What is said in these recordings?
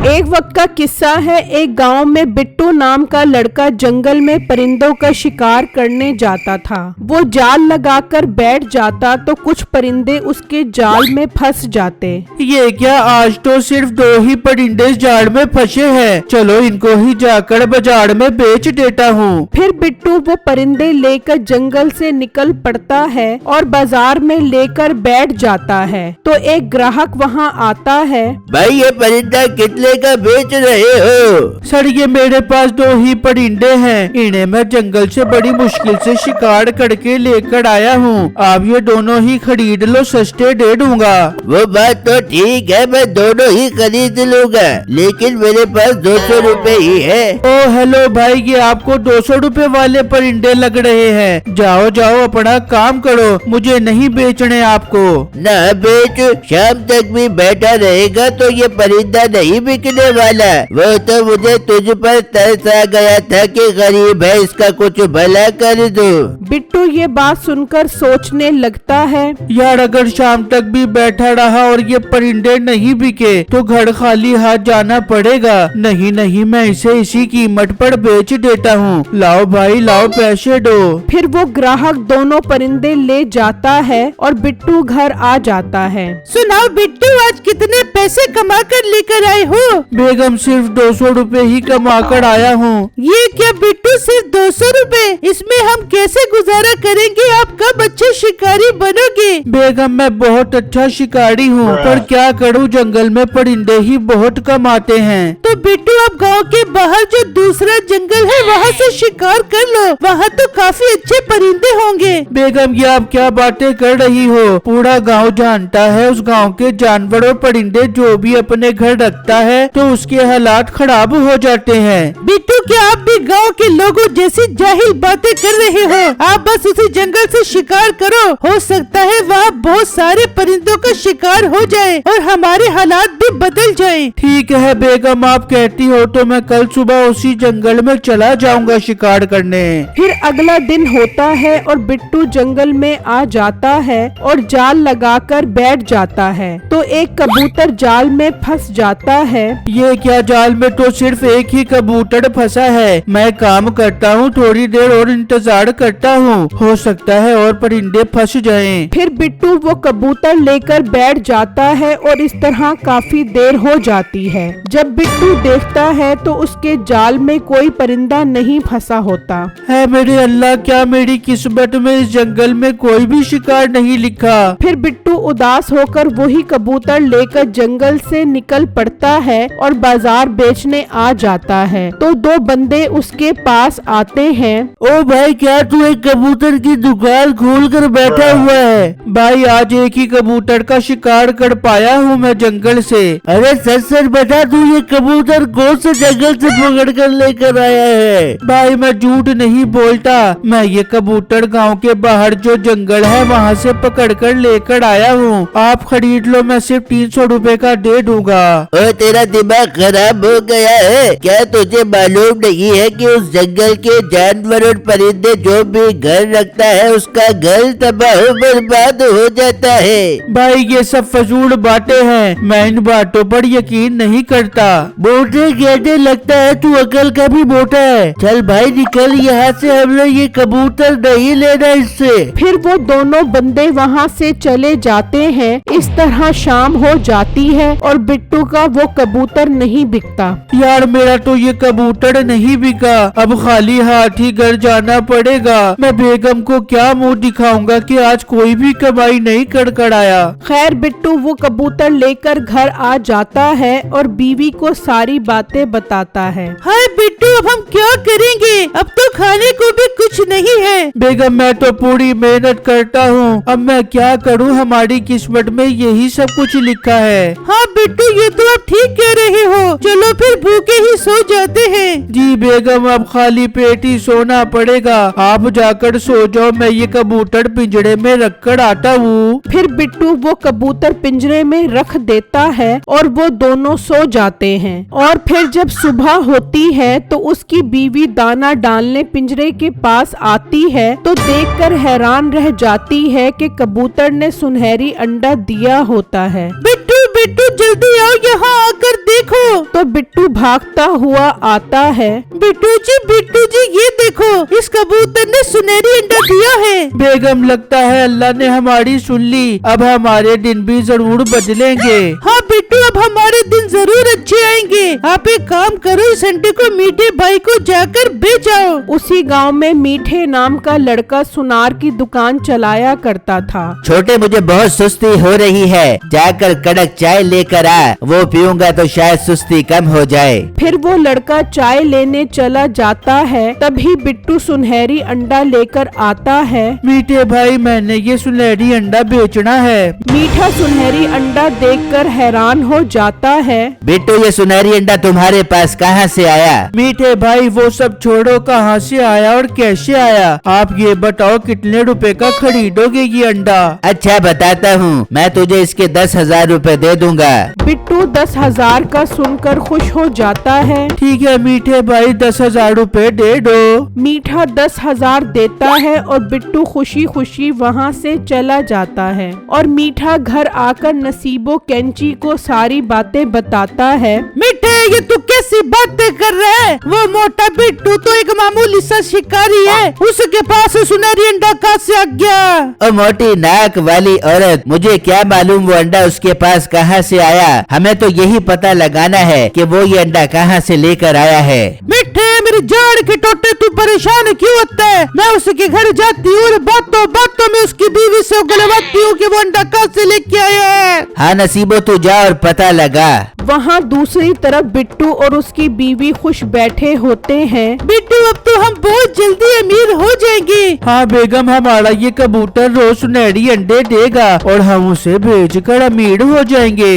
एक वक्त का किस्सा है। एक गांव में बिट्टू नाम का लड़का जंगल में परिंदों का शिकार करने जाता था। वो जाल लगाकर बैठ जाता तो कुछ परिंदे उसके जाल में फंस जाते। ये क्या, आज तो सिर्फ 2 ही परिंदे जाल में फंसे हैं। चलो इनको ही जाकर बाजार में बेच देता हूँ। फिर बिट्टू वो परिंदे लेकर जंगल से निकल पड़ता है और बाजार में लेकर बैठ जाता है। तो एक ग्राहक वहाँ आता है। भाई ये परिंदा कितने का बेच रहे हो? सर ये मेरे पास 2 ही परिंदे हैं। इन्हें मैं जंगल से बड़ी मुश्किल से शिकार करके लेकर आया हूँ। आप ये दोनों ही खरीद लो, सस्ते दे दूंगा। वो बात तो ठीक है, मैं दोनों ही खरीद लूंगा, लेकिन मेरे पास 200 रुपए ही है। ओ हेलो भाई, ये आपको 200 रुपए वाले परिंदे लग रहे हैं। जाओ जाओ अपना काम करो, मुझे नहीं बेचने आपको। ना बेच, शाम तक भी बैठा रहेगा तो ये परिंदा नहीं बिकने वाला। वो तो मुझे तुझ पर तरस आ गया था कि गरीब है, इसका कुछ भला कर दो। बिट्टू ये बात सुनकर सोचने लगता है, यार अगर शाम तक भी बैठा रहा और ये परिंदे नहीं बिके तो घर खाली हाथ जाना पड़ेगा। नहीं नहीं, मैं इसे इसी कीमत पर बेच देता हूँ। लाओ भाई लाओ, पैसे दो। फिर वो ग्राहक दोनों परिंदे ले जाता है और बिट्टू घर आ जाता है। सुनाओ बिट्टू, आज कितने पैसे कमा कर लेकर आए हो? बेगम सिर्फ 200 रुपए ही कमा कर आया हूँ। ये क्या बिट्टू, सिर्फ 200 रुपए? इसमें हम कैसे गुजारा करेंगे? आप कब अच्छे शिकारी बनोगे? बेगम मैं बहुत अच्छा शिकारी हूँ, पर क्या करूँ, जंगल में परिंदे ही बहुत कम आते हैं। तो बिट्टू आप गांव के बाहर जो दूसरा जंगल है वहाँ से शिकार कर लो, वहाँ तो काफी अच्छे परिंदे होंगे। बेगम ये आप क्या बातें कर रही हो? पूरा गांव जानता है उस गांव के जानवर और परिंदे जो भी अपने घर रखता है तो उसके हालात खराब हो जाते हैं। बिट्टू क्या आप भी गांव के लोगों जैसी जाहिल बातें कर रहे हो? आप बस उसी जंगल से शिकार करो, हो सकता है वहाँ बहुत सारे परिंदों का शिकार हो जाए और हमारे हालात भी बदल जाए। ठीक है बेगम, आप कहती हो तो मैं कल सुबह उसी जंगल में चला जाऊंगा शिकार करने। फिर अगला दिन होता है और बिट्टू जंगल में आ जाता है और जाल लगाकर बैठ जाता है। तो एक कबूतर जाल में फंस जाता है। ये क्या, जाल में तो सिर्फ एक ही कबूतर फंसा है। मैं काम करता हूँ, थोड़ी देर और इंतजार करता हूँ, हो सकता है और परिंदे फंस जाएं। फिर बिट्टू वो कबूतर लेकर बैठ जाता है और इस तरह काफी देर हो जाती है। जब बिट्टू देखता है तो उसके जाल में कोई परिंदा नहीं फंसा होता है। मेरे अल्लाह, क्या मेरी किस्मत में इस जंगल में कोई भी शिकार नहीं लिखा। फिर बिट्टू उदास होकर वही कबूतर लेकर जंगल से निकल पड़ता है और बाजार बेचने आ जाता है। तो 2 बंदे उसके पास आते हैं। ओ भाई, क्या तू एक कबूतर की दुकान खोल कर बैठा हुआ है? भाई आज एक ही कबूतर का शिकार कर पाया हूँ मैं जंगल से। अरे सच सच बता, तू ये कबूतर कौन से जंगल से पकड़ कर लेकर आया है? भाई मैं झूठ नहीं बोलता, मैं ये कबूतर गांव के बाहर जो जंगल है वहाँ से पकड़ कर लेकर आया हूँ। आप खरीद लो, मैं सिर्फ 300 रुपए का दे दूंगा। ओ तेरा दिमाग खराब हो गया है क्या? तुझे मालूम नहीं है कि उस जंगल के जानवर और परिंदे जो भी घर रखता है उसका घर तबाह बर्बाद हो जाता है। भाई ये सब फजूल बातें हैं, मैं इन बातों पर यकीन नहीं करता। मोटे कहने लगता है, तू अकल का भी मोटा है। चल भाई निकल यहाँ से, हम लोग ये कबूतर नहीं लेना इससे। फिर वो दोनों बंदे वहाँ से चले जाते हैं। इस तरह शाम हो जाती है और बिट्टू का वो कबूतर नहीं बिकता। यार मेरा तो ये कबूतर नहीं बिका, अब खाली हाथ ही घर जाना पड़ेगा। मैं बेगम को क्या मुंह दिखाऊंगा कि आज कोई भी कमाई नहीं कर आया। खैर बिट्टू वो कबूतर लेकर घर आ जाता है और बीवी को सारी बातें बताता है। हाय बिट्टू, अब हम क्या करेंगे? अब तो खाने को भी कुछ नहीं है। बेगम मैं तो पूरी मेहनत करता हूँ, अब मैं क्या करूँ, हमारी किस्मत में यही सब कुछ लिखा है। हाँ बिट्टू, ये तो आप ठीक कह रहे हो। चलो फिर भूखे ही सो जाते हैं। जी बेगम, अब खाली पेट ही सोना पड़ेगा। आप जाकर सो जाओ, मैं ये कबूतर पिंजरे में रख कर आता हूँ। फिर बिट्टू वो कबूतर पिंजरे में रख देता है और वो दोनों सो जाते हैं। और फिर जब सुबह होती है तो उसकी बीवी दाना डालने पिंजरे के पास आती है तो देखकर हैरान रह जाती है कि कबूतर ने सुनहरी अंडा दिया होता है। बिट्टू बिट्टू जल्दी आओ, यहाँ आकर देखो। तो बिट्टू भागता हुआ आता है। बिट्टू जी ये देखो, इस कबूतर ने सुनहरी अंडा दिया है। बेगम लगता है अल्लाह ने हमारी सुन ली, अब हमारे दिन भी जरूर बदलेंगे। हाँ बिट्टू, अब हमारे दिन जरूर अच्छे आएंगे। आप एक काम करो, इस अंडे को मीठे भाई को जाकर बेचाओ। उसी गांव में मीठे नाम का लड़का सुनार की दुकान चलाया करता था। छोटे मुझे बहुत सुस्ती हो रही है, जाकर कड़क चाय लेकर आ, वो पीऊंगा तो शायद सुस्ती कम हो जाए। फिर वो लड़का चाय लेने चला जाता है, तभी बिट्टू सुनहरी अंडा लेकर आता है। मीठे भाई मैंने ये सुनहरी अंडा बेचना है। मीठा सुनहरी अंडा देखकर हैरान हो जाता है। बिट्टू ये सुनहरी अंडा तुम्हारे पास कहाँ से आया? मीठे भाई वो सब छोड़ो, कहाँ से आया और कैसे आया, आप ये बताओ कितने रुपए का खरीदोगे ये अंडा? अच्छा बताता हूँ, मैं तुझे इसके 10,000 रुपए दे दूंगा। बिट्टू 10,000 का सुनकर खुश हो जाता है। ठीक है मीठे भाई 10,000 रुपए दे दो। मीठा 10,000 देता है और बिट्टू खुशी खुशी वहाँ से चला जाता है। और मीठा घर आकर नसीबो कैंची को सारी बातें बताता है। मीठे, ये तू कैसी बातें कर रहा है? वो मोटा बिट्टू तो एक मामूली सा शिकारी है, उसके पास सुनहरी अंडा कहाँ से आ गया? ओ मोटी नाक वाली औरत, मुझे क्या मालूम वो अंडा उसके पास कहाँ से आया। हमें तो यही पता लगाना है कि वो ये अंडा कहाँ से लेकर आया है। मिठे, मेरी जान के टोटे तू परेशान क्यों होता है? मैं उसके घर जाती हूँ और बातों में उसकी बीवी से उगलवाती हूँ कि वो अंडा कहाँ से लेके आया है। हाँ नसीबो, तू जा और पता लगा। वहाँ दूसरी तरफ बिट्टू और उसकी बीवी खुश बैठे होते हैं। बिट्टू, अब तो हम बहुत जल्दी अमीर हो जाएंगे। हाँ बेगम, हमारा ये कबूतर रोज सुनहरी अंडे देगा और हम उसे बेचकर अमीर हो जाएंगे।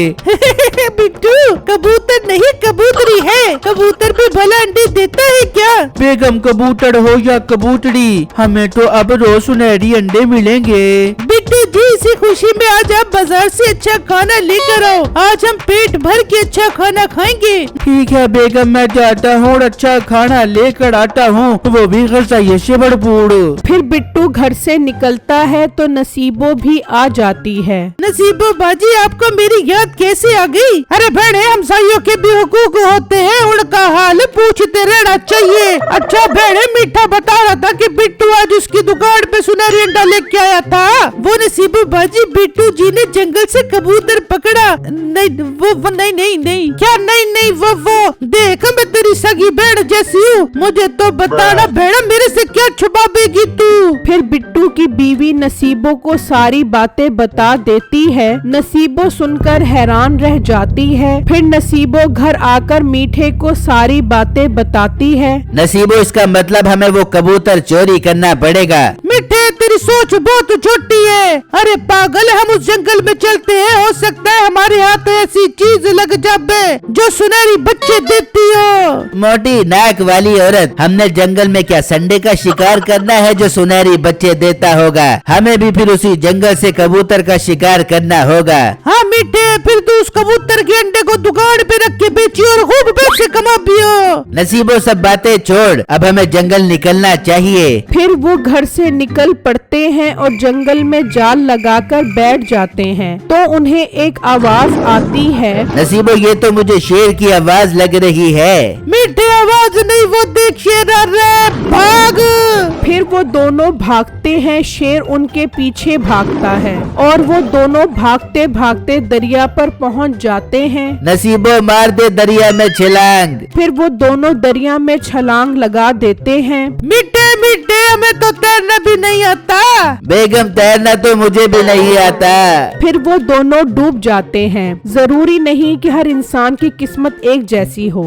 बिट्टू, कबूतर नहीं कबूतरी है। कबूतर भी भला अंडे देता है क्या? बेगम कबूतर हो या कबूतरी, हमें तो अब रोज सुनहरी अंडे मिलेंगे। बिट्टू जी, इसी खुशी में आज आप बाजार से अच्छा खाना लेकर आओ। आज हम पेट भर के अच्छा खाना खाएंगे। ठीक है बेगम, मैं जाता हूँ और अच्छा खाना लेकर आता हूँ, वो भी ग़ज़ाइयत से भरपूर। फिर बिट्टू घर से निकलता है तो नसीबो भी आ जाती है। नसीबो बाजी, आपको मेरी याद कैसे आ गई? अरे बहने, हमसाइयों के भी हुकूक होते हैं, उनका हाल पूछते रहना चाहिए। अच्छा बहने, मीठा बता रहा था कि बिट्टू आज उसकी दुकान पे सुनहरी अंडा लेके आया था। वो नसीबो बाजी, बिट्टू जी ने जंगल से कबूतर पकड़ा। नहीं वो नहीं क्या नहीं वो देख, मैं तेरी सगी बहन जैसी हूँ, मुझे तो बताना बहन, मेरे से क्या छुपाएगी तू? फिर बिट्टू की बीवी नसीबो को सारी बातें बता देती है। नसीबो सुनकर हैरान रह जाती है। फिर नसीबो घर आकर मीठे को सारी बातें बताती है। नसीबो, इसका मतलब हमें वो कबूतर चोरी करना पड़ेगा। मिठे, तेरी सोच बहुत छोटी है। अरे पागल, हम उस जंगल में चलते हैं, हो सकता है हमारे हाथ ऐसी चीज लग जाए जो सुनहरी बच्चे देती हो। मोटी नाक वाली औरत, हमने जंगल में क्या संडे का शिकार करना है जो सुनहरी बच्चे देता होगा? हमें भी फिर उसी जंगल से कबूतर का शिकार करना होगा। हाँ मीठे, फिर तू उस कबूतर के अंडे को दुकान पे रख के बेची और खूब पैसे कमा पियो। नसीबो, सब बातें छोड़, अब हमें जंगल निकलना चाहिए। फिर वो घर से निकल पड़ते हैं और जंगल में जाल लगाकर बैठ जाते हैं। तो उन्हें एक आवाज आती है। नसीबो, ये तो मुझे शेर की आवाज लग रही है। मीठे, आवाज नहीं, वो देख शेर आ रहा है, भाग। फिर वो दोनों भागते हैं। शेर उनके पीछे भागता है और वो दोनों भागते भागते दरिया पर पहुंच जाते हैं। नसीबो, मार दे दरिया में छलांग। फिर वो दोनों दरिया में छलांग लगा देते हैं। मीठे, हमें तो तैरना भी नहीं आता। बेगम, तैरना तो मुझे भी नहीं आता। फिर वो दोनों डूब जाते हैं। जरूरी नहीं कि हर इंसान की किस्मत एक जैसी हो।